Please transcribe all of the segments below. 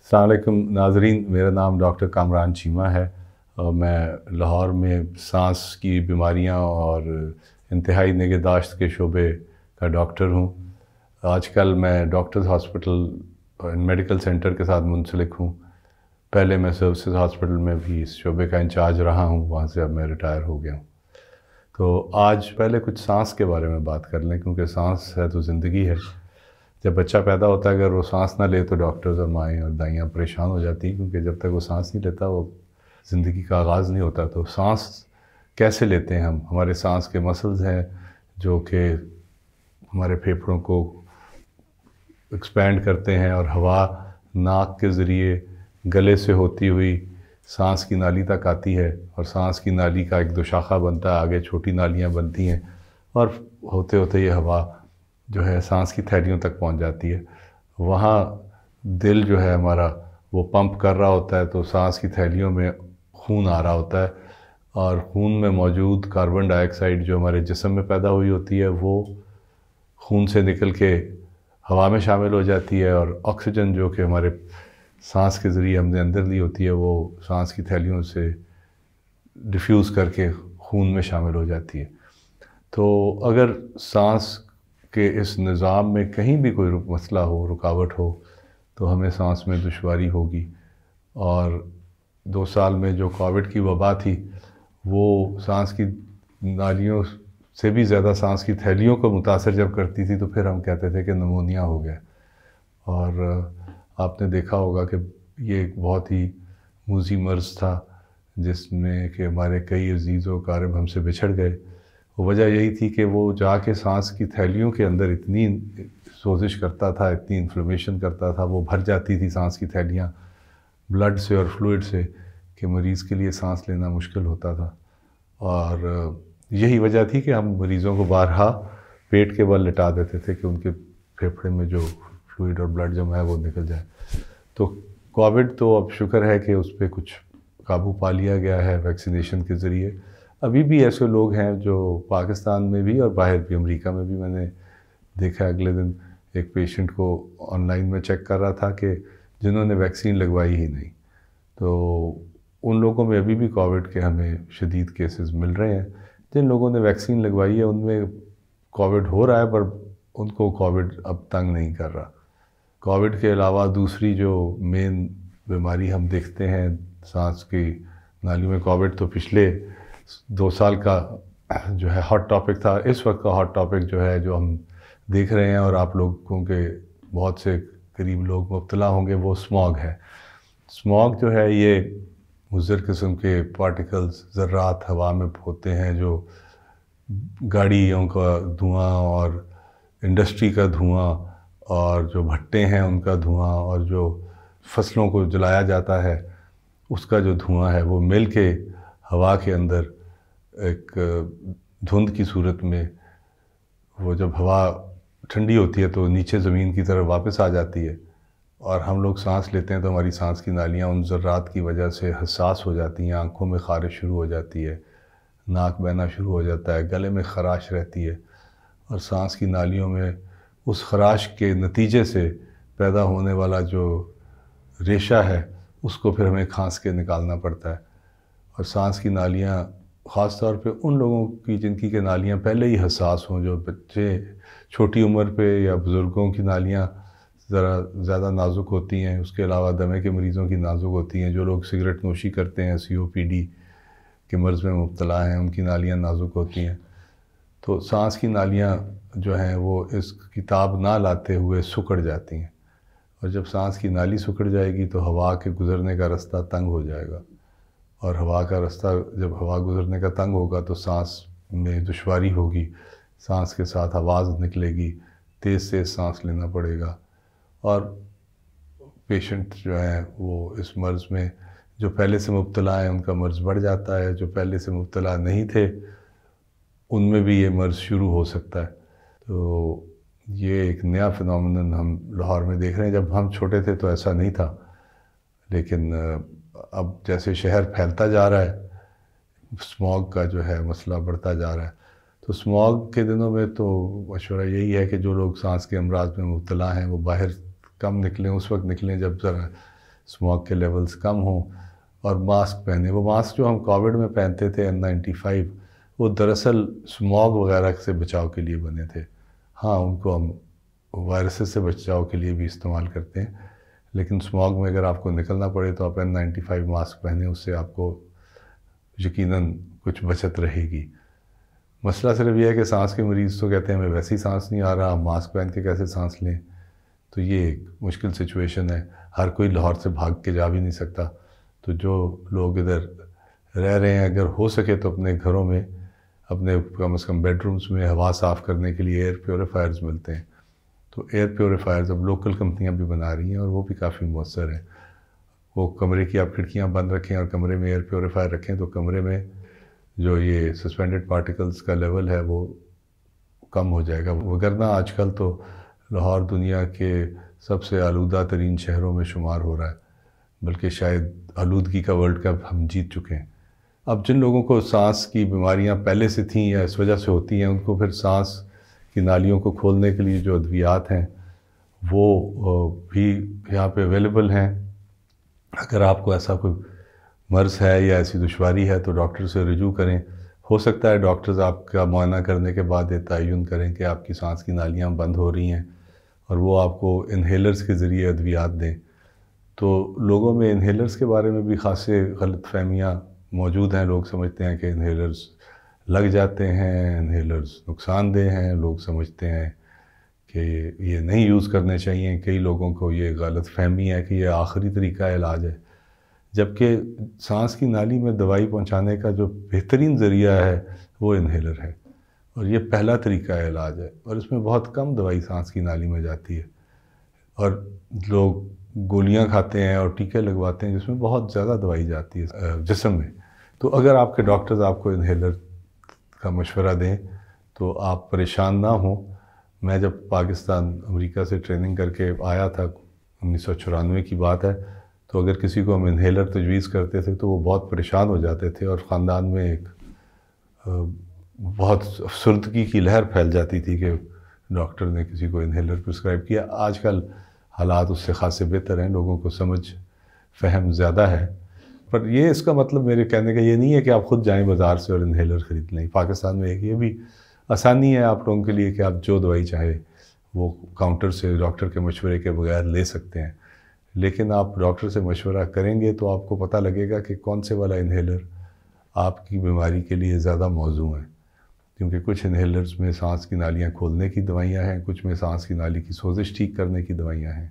السلام علیکم ناظرین، میرا نام ڈاکٹر کامران چیمہ ہے اور میں لاہور میں سانس کی بیماریاں اور انتہائی نگہداشت کے شعبے کا ڈاکٹر ہوں۔ آج کل میں ڈاکٹرز ہاسپٹل میڈیکل سینٹر کے ساتھ منسلک ہوں۔ پہلے میں سروسز ہاسپٹل میں بھی اس شعبے کا انچارج رہا ہوں، وہاں سے اب میں ریٹائر ہو گیا ہوں۔ تو آج پہلے کچھ سانس کے بارے میں بات کر لیں، کیونکہ سانس ہے تو زندگی ہے۔ جب بچہ پیدا ہوتا ہے اگر وہ سانس نہ لے تو ڈاکٹرز اور مائیں اور دائیاں پریشان ہو جاتی ہیں، کیونکہ جب تک وہ سانس نہیں لیتا وہ زندگی کا آغاز نہیں ہوتا۔ تو سانس کیسے لیتے ہیں ہم؟ ہمارے سانس کے مسلز ہیں جو کہ ہمارے پھیپھڑوں کو ایکسپینڈ کرتے ہیں اور ہوا ناک کے ذریعے گلے سے ہوتی ہوئی سانس کی نالی تک آتی ہے، اور سانس کی نالی کا ایک دوشاخہ بنتا ہے، آگے چھوٹی نالیاں بنتی ہیں، اور ہوتے ہوتے یہ ہوا جو ہے سانس کی تھیلیوں تک پہنچ جاتی ہے۔ وہاں دل جو ہے ہمارا وہ پمپ کر رہا ہوتا ہے، تو سانس کی تھیلیوں میں خون آ رہا ہوتا ہے، اور خون میں موجود کاربن ڈائی آکسائڈ جو ہمارے جسم میں پیدا ہوئی ہوتی ہے وہ خون سے نکل کے ہوا میں شامل ہو جاتی ہے، اور آکسیجن جو کہ ہمارے سانس کے ذریعے ہم نے اندر لی ہوتی ہے وہ سانس کی تھیلیوں سے ڈیفیوز کر کے خون میں شامل ہو جاتی ہے۔ تو اگر سانس کہ اس نظام میں کہیں بھی کوئی مسئلہ ہو، رکاوٹ ہو، تو ہمیں سانس میں دشواری ہوگی۔ اور 2 سال میں جو کووڈ کی وبا تھی وہ سانس کی نالیوں سے بھی زیادہ سانس کی تھیلیوں کو متاثر جب کرتی تھی تو پھر ہم کہتے تھے کہ نمونیا ہو گیا۔ اور آپ نے دیکھا ہوگا کہ یہ ایک بہت ہی موذی مرض تھا جس میں کہ ہمارے کئی عزیز و اقارب ہم سے بچھڑ گئے۔ وجہ یہی تھی کہ وہ جا کے سانس کی تھیلیوں کے اندر اتنی سوزش کرتا تھا، اتنی انفلیمیشن کرتا تھا، وہ بھر جاتی تھی سانس کی تھیلیاں بلڈ سے اور فلوئڈ سے کہ مریض کے لیے سانس لینا مشکل ہوتا تھا۔ اور یہی وجہ تھی کہ ہم مریضوں کو بارہا پیٹ کے بل لٹا دیتے تھے کہ ان کے پھیپھڑے میں جو فلوئڈ اور بلڈ جمع ہے وہ نکل جائے۔ تو کووڈ تو اب شکر ہے کہ اس پہ کچھ قابو پا لیا گیا ہے ویکسینیشن کے ذریعے۔ ابھی بھی ایسے لوگ ہیں جو پاکستان میں بھی اور باہر بھی، امریکہ میں بھی میں نے دیکھا اگلے دن ایک پیشنٹ کو آن لائن میں چیک کر رہا تھا کہ جنہوں نے ویکسین لگوائی ہی نہیں۔ تو ان لوگوں میں ابھی بھی کووڈ کے ہمیں شدید کیسز مل رہے ہیں۔ جن لوگوں نے ویکسین لگوائی ہے ان میں کووڈ ہو رہا ہے، پر ان کو کووڈ اب تنگ نہیں کر رہا۔ کووڈ کے علاوہ دوسری جو مین بیماری ہم دیکھتے ہیں سانس کی نالیوں میں، کووڈ تو پچھلے 2 سال کا جو ہے ہاٹ ٹاپک تھا، اس وقت کا ہاٹ ٹاپک جو ہے جو ہم دیکھ رہے ہیں اور آپ لوگوں کے بہت سے قریب لوگ مبتلا ہوں گے وہ اسموگ ہے۔ اسموگ جو ہے یہ مضر قسم کے پارٹیکلز، ذرات ہوا میں ہوتے ہیں جو گاڑیوں کا دھواں اور انڈسٹری کا دھواں اور جو بھٹے ہیں ان کا دھواں اور جو فصلوں کو جلایا جاتا ہے اس کا جو دھواں ہے وہ مل کے ہوا کے اندر ایک دھند کی صورت میں، وہ جب ہوا ٹھنڈی ہوتی ہے تو نیچے زمین کی طرف واپس آ جاتی ہے، اور ہم لوگ سانس لیتے ہیں تو ہماری سانس کی نالیاں ان ذرات کی وجہ سے حساس ہو جاتی ہیں، آنکھوں میں خارش شروع ہو جاتی ہے، ناک بہنا شروع ہو جاتا ہے، گلے میں خراش رہتی ہے، اور سانس کی نالیوں میں اس خراش کے نتیجے سے پیدا ہونے والا جو ریشہ ہے اس کو پھر ہمیں کھانس کے نکالنا پڑتا ہے۔ اور سانس کی نالیاں خاص طور پہ ان لوگوں کی جن کی نالیاں پہلے ہی حساس ہوں، جو بچے چھوٹی عمر پہ یا بزرگوں کی نالیاں ذرا زیادہ نازک ہوتی ہیں، اس کے علاوہ دمے کے مریضوں کی نازک ہوتی ہیں، جو لوگ سگریٹ نوشی کرتے ہیں، COPD کے مرض میں مبتلا ہیں، ان کی نالیاں نازک ہوتی ہیں۔ تو سانس کی نالیاں جو ہیں وہ اس کتاب نہ لاتے ہوئے سکڑ جاتی ہیں، اور جب سانس کی نالی سکڑ جائے گی تو ہوا کے گزرنے کا رستہ تنگ ہو جائے گا، اور ہوا کا رستہ جب ہوا گزرنے کا تنگ ہوگا تو سانس میں دشواری ہوگی، سانس کے ساتھ آواز نکلے گی، تیز تیز سانس لینا پڑے گا، اور پیشنٹ جو ہیں وہ اس مرض میں جو پہلے سے مبتلا ہیں ان کا مرض بڑھ جاتا ہے، جو پہلے سے مبتلا نہیں تھے ان میں بھی یہ مرض شروع ہو سکتا ہے۔ تو یہ ایک نیا فنومینن ہم لاہور میں دیکھ رہے ہیں۔ جب ہم چھوٹے تھے تو ایسا نہیں تھا، لیکن اب جیسے شہر پھیلتا جا رہا ہے، اسموگ کا جو ہے مسئلہ بڑھتا جا رہا ہے، تو اسموگ کے دنوں میں تو مشورہ یہی ہے کہ جو لوگ سانس کے امراض میں مبتلا ہیں وہ باہر کم نکلیں، اس وقت نکلیں جب ذرا اسموگ کے لیولز کم ہوں، اور ماسک پہنیں۔ وہ ماسک جو ہم کووڈ میں پہنتے تھے N95، وہ دراصل اسموگ وغیرہ سے بچاؤ کے لیے بنے تھے۔ ہاں، ان کو ہم وائرسز سے بچاؤ کے لیے بھی استعمال کرتے ہیں، لیکن اسموگ میں اگر آپ کو نکلنا پڑے تو آپ N95 ماسک پہنیں، اس سے آپ کو یقیناً کچھ بچت رہے گی۔ مسئلہ صرف یہ ہے کہ سانس کے مریض تو کہتے ہیں ہمیں ویسی سانس نہیں آ رہا، ہم ماسک پہن کے کیسے سانس لیں؟ تو یہ ایک مشکل سچویشن ہے، ہر کوئی لاہور سے بھاگ کے جا بھی نہیں سکتا۔ تو جو لوگ ادھر رہ رہے ہیں اگر ہو سکے تو اپنے گھروں میں، اپنے کم از کم بیڈ رومز میں ہوا صاف کرنے کے لیے ایئر پیوریفائرز ملتے ہیں، تو ایئر پیوریفائرز اب لوکل کمپنیاں بھی بنا رہی ہیں اور وہ بھی کافی مؤثر ہیں۔ وہ کمرے کی آپ کھڑکیاں بند رکھیں اور کمرے میں ایئر پیوریفائر رکھیں تو کمرے میں جو یہ سسپینڈڈ پارٹیکلز کا لیول ہے وہ کم ہو جائے گا۔ وگرنہ آج کل تو لاہور دنیا کے سب سے آلودہ ترین شہروں میں شمار ہو رہا ہے، بلکہ شاید آلودگی کا ورلڈ کپ ہم جیت چکے ہیں۔ اب جن لوگوں کو سانس کی بیماریاں پہلے سے تھیں یا اس وجہ سے ہوتی ہیں، ان کو پھر سانس کی نالیوں کو کھولنے کے لیے جو ادویات ہیں وہ بھی یہاں پہ اویلیبل ہیں۔ اگر آپ کو ایسا کوئی مرض ہے یا ایسی دشواری ہے تو ڈاکٹر سے رجوع کریں۔ ہو سکتا ہے ڈاکٹرز آپ کا معائنہ کرنے کے بعد یہ تعین کریں کہ آپ کی سانس کی نالیاں بند ہو رہی ہیں اور وہ آپ کو انہیلرز کے ذریعے ادویات دیں۔ تو لوگوں میں انہیلرز کے بارے میں بھی خاصے غلط فہمیاں موجود ہیں۔ لوگ سمجھتے ہیں کہ انہیلرز لگ جاتے ہیں، انہیلرز نقصان دہ ہیں، لوگ سمجھتے ہیں کہ یہ نہیں یوز کرنے چاہیے۔ کئی لوگوں کو یہ غلط فہمی ہے کہ یہ آخری طریقہ علاج ہے، جبکہ سانس کی نالی میں دوائی پہنچانے کا جو بہترین ذریعہ ہے وہ انہیلر ہے، اور یہ پہلا طریقہ علاج ہے، اور اس میں بہت کم دوائی سانس کی نالی میں جاتی ہے، اور لوگ گولیاں کھاتے ہیں اور ٹیکے لگواتے ہیں جس میں بہت زیادہ دوائی جاتی ہے جسم میں۔ تو اگر آپ کے ڈاکٹرز آپ کو انہیلر کا مشورہ دیں تو آپ پریشان نہ ہوں۔ میں جب پاکستان امریکہ سے ٹریننگ کر کے آیا تھا، 1994 کی بات ہے، تو اگر کسی کو ہم انہیلر تجویز کرتے تھے تو وہ بہت پریشان ہو جاتے تھے، اور خاندان میں ایک بہت افسردگی کی لہر پھیل جاتی تھی کہ ڈاکٹر نے کسی کو انہیلر پرسکرائب کیا۔ آج کل حالات اس سے خاصے بہتر ہیں، لوگوں کو سمجھ فہم زیادہ ہے، پر یہ اس کا مطلب میرے کہنے کا یہ نہیں ہے کہ آپ خود جائیں بازار سے اور انہیلر خرید لیں۔ پاکستان میں ایک یہ بھی آسانی ہے آپ لوگوں کے لیے کہ آپ جو دوائی چاہے وہ کاؤنٹر سے ڈاکٹر کے مشورے کے بغیر لے سکتے ہیں، لیکن آپ ڈاکٹر سے مشورہ کریں گے تو آپ کو پتہ لگے گا کہ کون سے والا انہیلر آپ کی بیماری کے لیے زیادہ موزوں ہے، کیونکہ کچھ انہیلرز میں سانس کی نالیاں کھولنے کی دوائیاں ہیں، کچھ میں سانس کی نالی کی سوزش ٹھیک کرنے کی دوائیاں ہیں،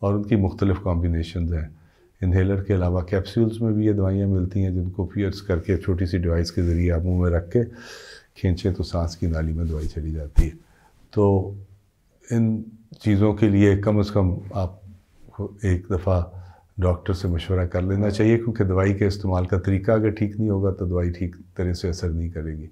اور ان کی مختلف کمبینیشنز ہیں۔ انہیلر کے علاوہ کیپسولز میں بھی یہ دوائیاں ملتی ہیں جن کو پیئرس کر کے چھوٹی سی ڈیوائس کے ذریعے آپ منہ میں رکھ کے کھینچیں تو سانس کی نالی میں دوائی چلی جاتی ہے۔ تو ان چیزوں کے لیے کم از کم آپ کو ایک دفعہ ڈاکٹر سے مشورہ کر لینا چاہیے، کیونکہ دوائی کے استعمال کا طریقہ اگر ٹھیک نہیں ہوگا تو دوائی ٹھیک طرح سے اثر نہیں کرے گی۔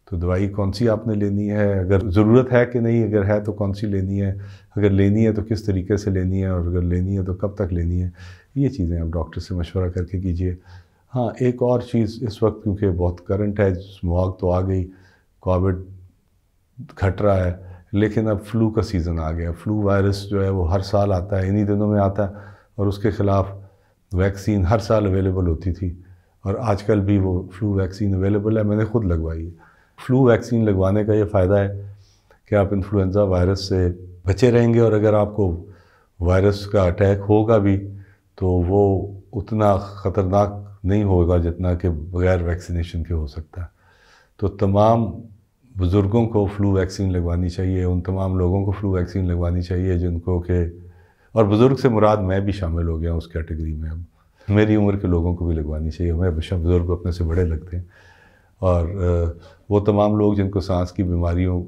تو دوائی کون سی آپ نے لینی ہے، اگر ضرورت ہے کہ نہیں، اگر ہے تو کون سی لینی ہے، اگر لینی ہے تو کس طریقے سے لینی ہے، اور اگر لینی ہے تو کب تک لینی ہے، یہ چیزیں آپ ڈاکٹر سے مشورہ کر کے کیجئے۔ ہاں، ایک اور چیز اس وقت کیونکہ بہت کرنٹ ہے، اسموگ تو آ گئی، کووڈ گھٹ رہا ہے، لیکن اب فلو کا سیزن آ گیا۔ فلو وائرس جو ہے وہ ہر سال آتا ہے، انہی دنوں میں آتا ہے، اور اس کے خلاف ویکسین ہر سال اویلیبل ہوتی تھی، اور آج کل بھی وہ فلو ویکسین اویلیبل ہے، میں نے خود لگوائی ہے۔ فلو ویکسین لگوانے کا یہ فائدہ ہے کہ آپ انفلوئنزا وائرس سے بچے رہیں گے، اور اگر آپ کو وائرس کا اٹیک ہوگا بھی تو وہ اتنا خطرناک نہیں ہوگا جتنا کہ بغیر ویکسینیشن کے ہو سکتا ہے۔ تو تمام بزرگوں کو فلو ویکسین لگوانی چاہیے، ان تمام لوگوں کو فلو ویکسین لگوانی چاہیے جن کو کہ، اور بزرگ سے مراد میں بھی شامل ہو گیا اس کیٹیگری میں، اب میری عمر کے لوگوں کو بھی لگوانی چاہیے، ہمیں ہمیشہ بزرگ اپنے سے بڑے لگتے ہیں، اور وہ تمام لوگ جن کو سانس کی بیماریوں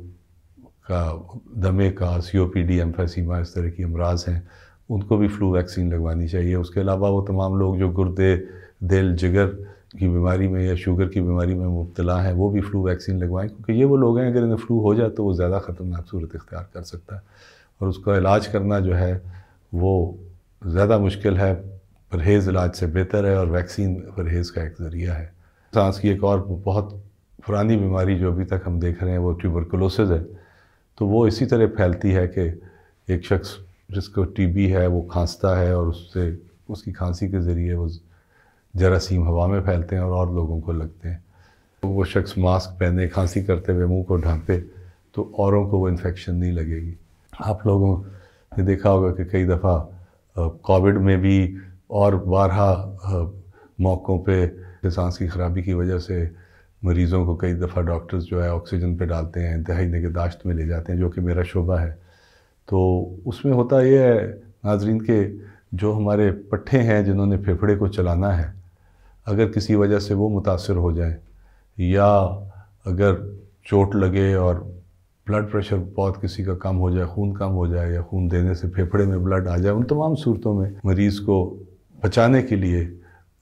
کا، دمے کا، COPD، ایمفیسیما، اس طرح کی امراض ہیں، ان کو بھی فلو ویکسین لگوانی چاہیے۔ اس کے علاوہ وہ تمام لوگ جو گردے، دل، جگر کی بیماری میں یا شوگر کی بیماری میں مبتلا ہیں وہ بھی فلو ویکسین لگوائیں، کیونکہ یہ وہ لوگ ہیں اگر انہیں فلو ہو جائے تو وہ زیادہ خطرناک صورت اختیار کر سکتا ہے، اور اس کا علاج کرنا جو ہے وہ زیادہ مشکل ہے، پرہیز علاج سے بہتر ہے، اور ویکسین پرہیز کا ایک ذریعہ ہے۔ سانس کی ایک اور بہت پرانی بیماری جو ابھی تک ہم دیکھ رہے ہیں وہ ٹیوبرکلوسس ہے، تو وہ اسی طرح پھیلتی ہے کہ ایک شخص جس کو ٹی بی ہے وہ کھانستا ہے اور اس کی کھانسی کے ذریعے وہ جراثیم ہوا میں پھیلتے ہیں اور لوگوں کو لگتے ہیں۔ وہ شخص ماسک پہنے کھانسی کرتے ہوئے منہ کو ڈھانپے تو اوروں کو وہ انفیکشن نہیں لگے گی۔ آپ لوگوں نے دیکھا ہوگا کہ کئی دفعہ کووڈ میں بھی اور بارہا موقعوں پہ سانس کی خرابی کی وجہ سے مریضوں کو کئی دفعہ ڈاکٹرز جو ہے آکسیجن پہ ڈالتے ہیں، انتہائی نگہداشت میں لے جاتے ہیں، جو کہ میرا شعبہ ہے۔ تو اس میں ہوتا یہ ہے ناظرین کہ جو ہمارے پٹھے ہیں جنہوں نے پھیپھڑے کو چلانا ہے، اگر کسی وجہ سے وہ متاثر ہو جائیں یا اگر چوٹ لگے اور بلڈ پریشر بہت کسی کا کم ہو جائے، خون کم ہو جائے یا خون دینے سے پھیپھڑے میں بلڈ آ جائے، ان تمام صورتوں میں مریض کو بچانے کے لیے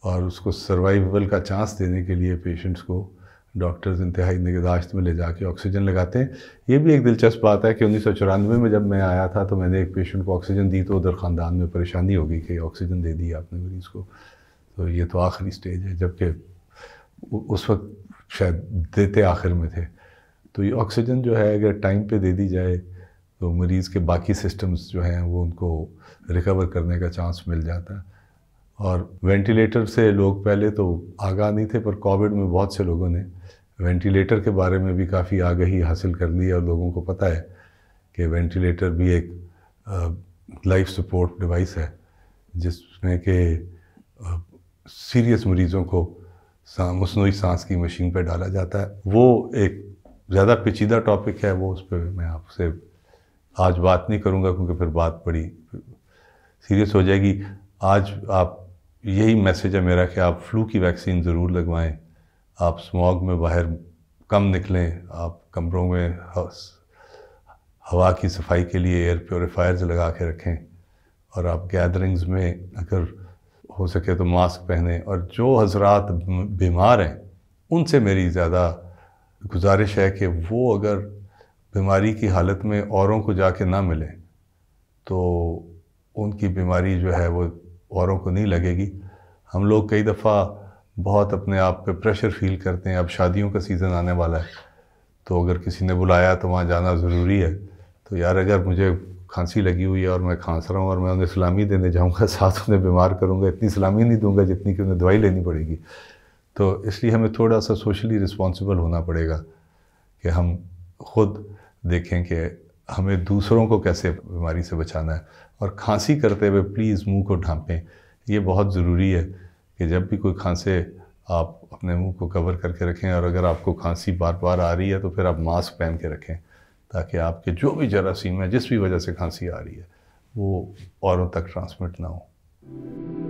اور اس کو سروائیول کا چانس دینے کے لیے پیشنٹس کو ڈاکٹرز انتہائی نگہداشت میں لے جا کے آکسیجن لگاتے ہیں۔ یہ بھی ایک دلچسپ بات ہے کہ 1994 میں جب میں آیا تھا تو میں نے ایک پیشنٹ کو آکسیجن دی تو ادھر خاندان میں پریشانی ہو گئی کہ آکسیجن دے دی آپ نے مریض کو، تو یہ تو آخری سٹیج ہے، جبکہ اس وقت شاید دیتے آخر میں تھے۔ تو یہ آکسیجن جو ہے اگر ٹائم پہ دے دی جائے تو مریض کے باقی سسٹمز جو ہیں وہ ان کو ریکور کرنے کا چانس مل جاتا ہے۔ اور وینٹیلیٹر سے لوگ پہلے تو آگاہ نہیں تھے، پر کووڈ میں بہت سے لوگوں نے وینٹیلیٹر کے بارے میں بھی کافی آگہی حاصل کر لی، اور لوگوں کو پتہ ہے کہ وینٹیلیٹر بھی ایک لائف سپورٹ ڈیوائس ہے جس میں کہ سیریس مریضوں کو مصنوعی سانس کی مشین پہ ڈالا جاتا ہے۔ وہ ایک زیادہ پیچیدہ ٹاپک ہے، وہ اس پہ میں آپ سے آج بات نہیں کروں گا کیونکہ پھر بات بڑی سیریس ہو جائے گی۔ آج آپ یہی میسیج ہے میرا کہ آپ فلو کی ویکسین ضرور لگوائیں، آپ اسموگ میں باہر کم نکلیں، آپ کمروں میں ہوا کی صفائی کے لیے ایئر پیوریفائرز لگا کے رکھیں، اور آپ گیدرنگز میں اگر ہو سکے تو ماسک پہنیں، اور جو حضرات بیمار ہیں ان سے میری زیادہ گزارش ہے کہ وہ اگر بیماری کی حالت میں اوروں کو جا کے نہ ملیں تو ان کی بیماری جو ہے وہ اوروں کو نہیں لگے گی۔ ہم لوگ کئی دفعہ بہت اپنے آپ پہ پریشر فیل کرتے ہیں، اب شادیوں کا سیزن آنے والا ہے تو اگر کسی نے بلایا تو وہاں جانا ضروری ہے، تو یار اگر مجھے کھانسی لگی ہوئی ہے اور میں کھانس رہا ہوں اور میں انہیں سلامی دینے جاؤں گا، ساتھ انہیں بیمار کروں گا، اتنی سلامی نہیں دوں گا جتنی کہ انہیں دوائی لینی پڑے گی۔ تو اس لیے ہمیں تھوڑا سا سوشلی رسپانسبل ہونا پڑے گا کہ ہم خود دیکھیں کہ ہمیں دوسروں کو کیسے بیماری سے بچانا ہے، اور کھانسی کرتے ہوئے پلیز منہ کو ڈھانپیں۔ یہ بہت ضروری ہے کہ جب بھی کوئی کھانسے آپ اپنے منہ کو کور کر کے رکھیں، اور اگر آپ کو کھانسی بار بار آ رہی ہے تو پھر آپ ماسک پہن کے رکھیں تاکہ آپ کے جو بھی جراثیم ہے جس بھی وجہ سے کھانسی آ رہی ہے وہ اوروں تک ٹرانسمٹ نہ ہو۔